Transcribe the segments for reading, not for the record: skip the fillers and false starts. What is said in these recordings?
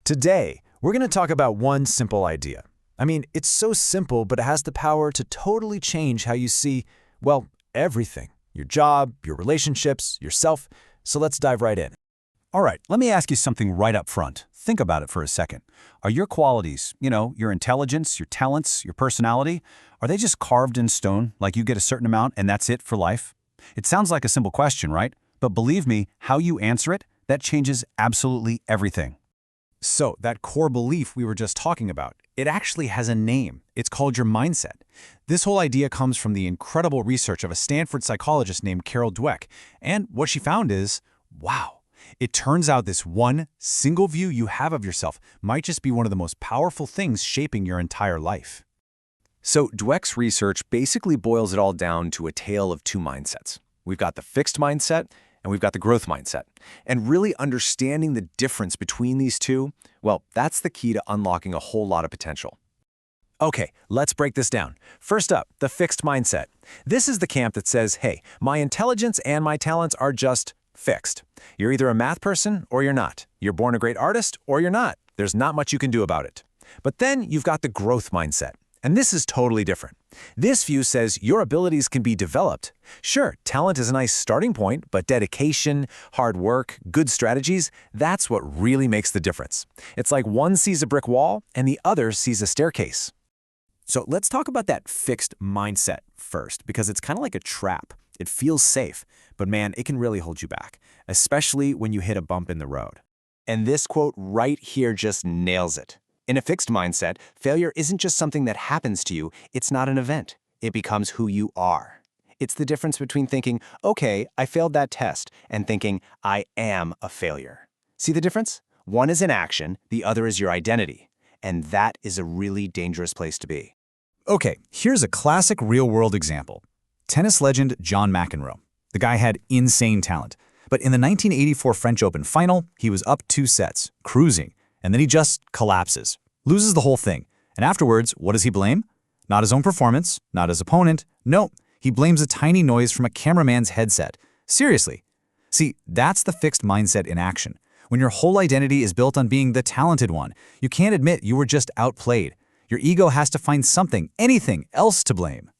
Today, we're going to talk about one simple idea. I mean, it's so simple, but it has the power to totally change how you see, well, everything. Your job, your relationships, yourself. So let's dive right in. All right, let me ask you something right up front. Think about it for a second. Are your qualities, your intelligence, your talents, your personality, are they just carved in stone, like you get a certain amount and that's it for life? It sounds like a simple question, right? But believe me, how you answer it, that changes absolutely everything. So that core belief we were just talking about, it actually has a name. It's called your mindset. This whole idea comes from the incredible research of a Stanford psychologist named Carol Dweck. And what she found is, wow. It turns out this one single view you have of yourself might just be one of the most powerful things shaping your entire life. So Dweck's research basically boils it all down to a tale of two mindsets. We've got the fixed mindset and we've got the growth mindset. And really understanding the difference between these two, well, that's the key to unlocking a whole lot of potential. Okay, let's break this down. First up, the fixed mindset. This is the camp that says, hey, my intelligence and my talents are just fixed. You're either a math person or you're not. You're born a great artist or you're not. There's not much you can do about it. But then you've got the growth mindset. And this is totally different. This view says your abilities can be developed. Sure, talent is a nice starting point, but dedication, hard work, good strategies, that's what really makes the difference. It's like one sees a brick wall and the other sees a staircase. So let's talk about that fixed mindset first, because it's kind of like a trap. It feels safe, but man, it can really hold you back, especially when you hit a bump in the road. And this quote right here just nails it. In a fixed mindset, failure isn't just something that happens to you, it's not an event. It becomes who you are. It's the difference between thinking, okay, I failed that test, and thinking, I am a failure. See the difference? One is an action, the other is your identity. And that is a really dangerous place to be. Okay, here's a classic real-world example. Tennis legend John McEnroe. The guy had insane talent. But in the 1984 French Open final, he was up 2 sets, cruising, and then he just collapses, loses the whole thing. And afterwards, what does he blame? Not his own performance, not his opponent. No, he blames a tiny noise from a cameraman's headset. Seriously. See, that's the fixed mindset in action. When your whole identity is built on being the talented one, you can't admit you were just outplayed. Your ego has to find something, anything else to blame.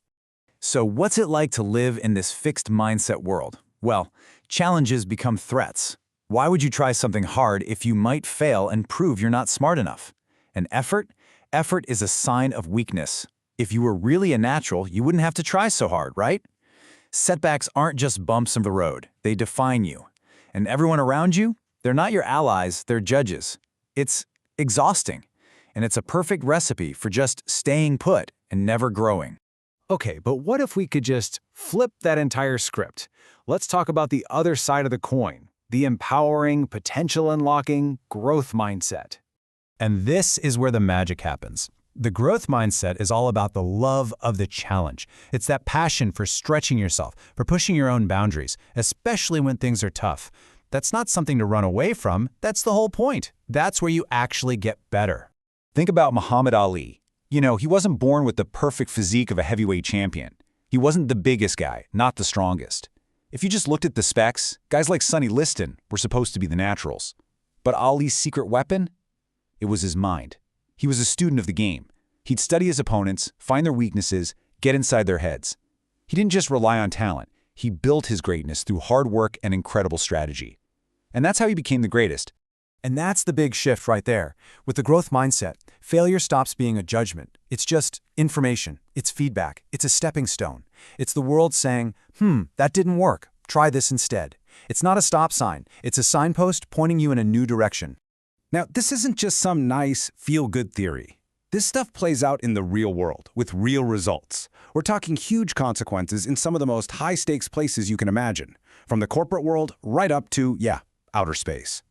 So what's it like to live in this fixed mindset world? Well, challenges become threats. Why would you try something hard if you might fail and prove you're not smart enough? And effort? Effort is a sign of weakness. If you were really a natural, you wouldn't have to try so hard, right? Setbacks aren't just bumps in the road. They define you. And everyone around you, they're not your allies, they're judges. It's exhausting. And it's a perfect recipe for just staying put and never growing. Okay, but what if we could just flip that entire script? Let's talk about the other side of the coin, the empowering, potential-unlocking growth mindset. And this is where the magic happens. The growth mindset is all about the love of the challenge. It's that passion for stretching yourself, for pushing your own boundaries, especially when things are tough. That's not something to run away from. That's the whole point. That's where you actually get better. Think about Muhammad Ali. He wasn't born with the perfect physique of a heavyweight champion. He wasn't the biggest guy, not the strongest. If you just looked at the specs, guys like Sonny Liston were supposed to be the naturals. But Ali's secret weapon? It was his mind. He was a student of the game. He'd study his opponents, find their weaknesses, get inside their heads. He didn't just rely on talent. He built his greatness through hard work and incredible strategy. And that's how he became the greatest. And that's the big shift right there. With the growth mindset, failure stops being a judgment. It's just information. It's feedback. It's a stepping stone. It's the world saying, that didn't work. Try this instead. It's not a stop sign. It's a signpost pointing you in a new direction. Now, this isn't just some nice, feel-good theory. This stuff plays out in the real world, with real results. We're talking huge consequences in some of the most high-stakes places you can imagine, from the corporate world right up to, outer space.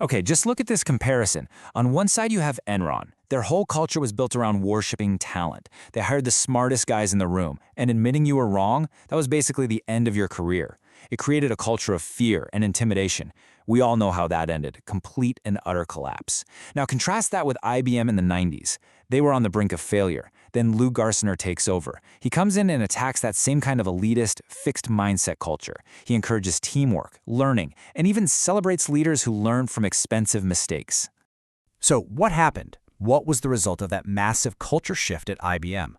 Okay, just look at this comparison. On one side, you have Enron. Their whole culture was built around worshiping talent. They hired the smartest guys in the room, and admitting you were wrong, that was basically the end of your career. It created a culture of fear and intimidation. We all know how that ended, complete and utter collapse. Now contrast that with IBM in the 90s. They were on the brink of failure. Then Lou Garcener takes over. He comes in and attacks that same kind of elitist, fixed mindset culture. He encourages teamwork, learning, and even celebrates leaders who learn from expensive mistakes. So what happened? What was the result of that massive culture shift at IBM?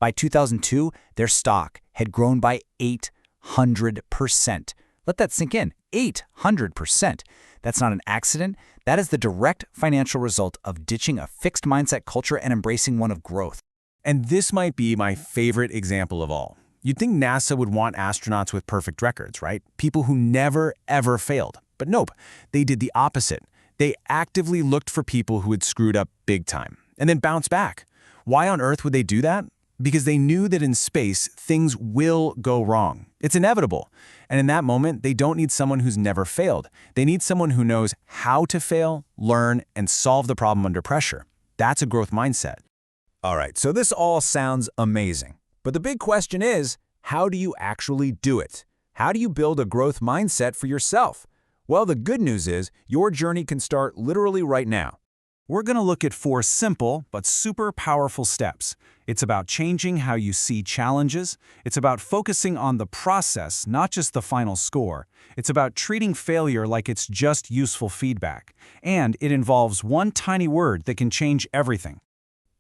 By 2002, their stock had grown by 800%. Let that sink in. 800%. That's not an accident. That is the direct financial result of ditching a fixed mindset culture and embracing one of growth. And this might be my favorite example of all. You'd think NASA would want astronauts with perfect records, right? People who never, ever failed. But nope, they did the opposite. They actively looked for people who had screwed up big time and then bounced back. Why on earth would they do that? Because they knew that in space, things will go wrong. It's inevitable. And in that moment, they don't need someone who's never failed. They need someone who knows how to fail, learn, and solve the problem under pressure. That's a growth mindset. All right, so this all sounds amazing. But the big question is, how do you actually do it? How do you build a growth mindset for yourself? Well, the good news is your journey can start literally right now. We're going to look at 4 simple but super powerful steps. It's about changing how you see challenges. It's about focusing on the process, not just the final score. It's about treating failure like it's just useful feedback. And it involves one tiny word that can change everything.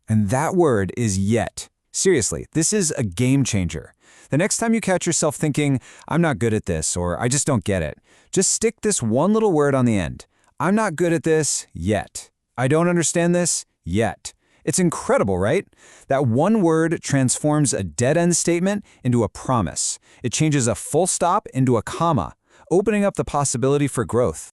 And that word is yet. Seriously, this is a game changer. The next time you catch yourself thinking, I'm not good at this, or I just don't get it, just stick this one little word on the end. I'm not good at this yet. I don't understand this yet. It's incredible, right? That one word transforms a dead-end statement into a promise. It changes a full stop into a comma, opening up the possibility for growth.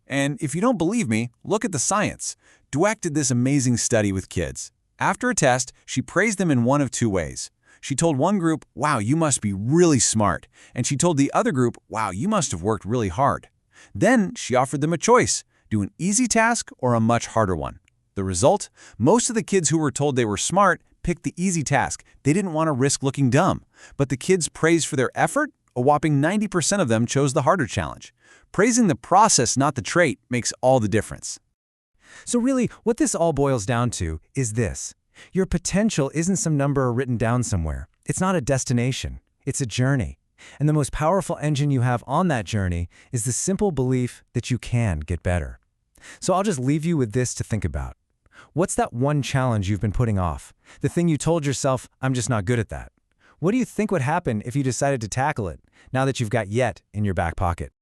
And if you don't believe me, look at the science. Dweck did this amazing study with kids. After a test, she praised them in one of 2 ways. She told one group, wow, you must be really smart. And she told the other group, wow, you must have worked really hard. Then she offered them a choice. Do an easy task or a much harder one. The result? Most of the kids who were told they were smart picked the easy task. They didn't want to risk looking dumb. But the kids praised for their effort? A whopping 90% of them chose the harder challenge. Praising the process, not the trait, makes all the difference. So really, what this all boils down to is this. Your potential isn't some number written down somewhere. It's not a destination. It's a journey. And the most powerful engine you have on that journey is the simple belief that you can get better. So I'll just leave you with this to think about. What's that one challenge you've been putting off? The thing you told yourself, I'm just not good at that. What do you think would happen if you decided to tackle it, now that you've got yet in your back pocket?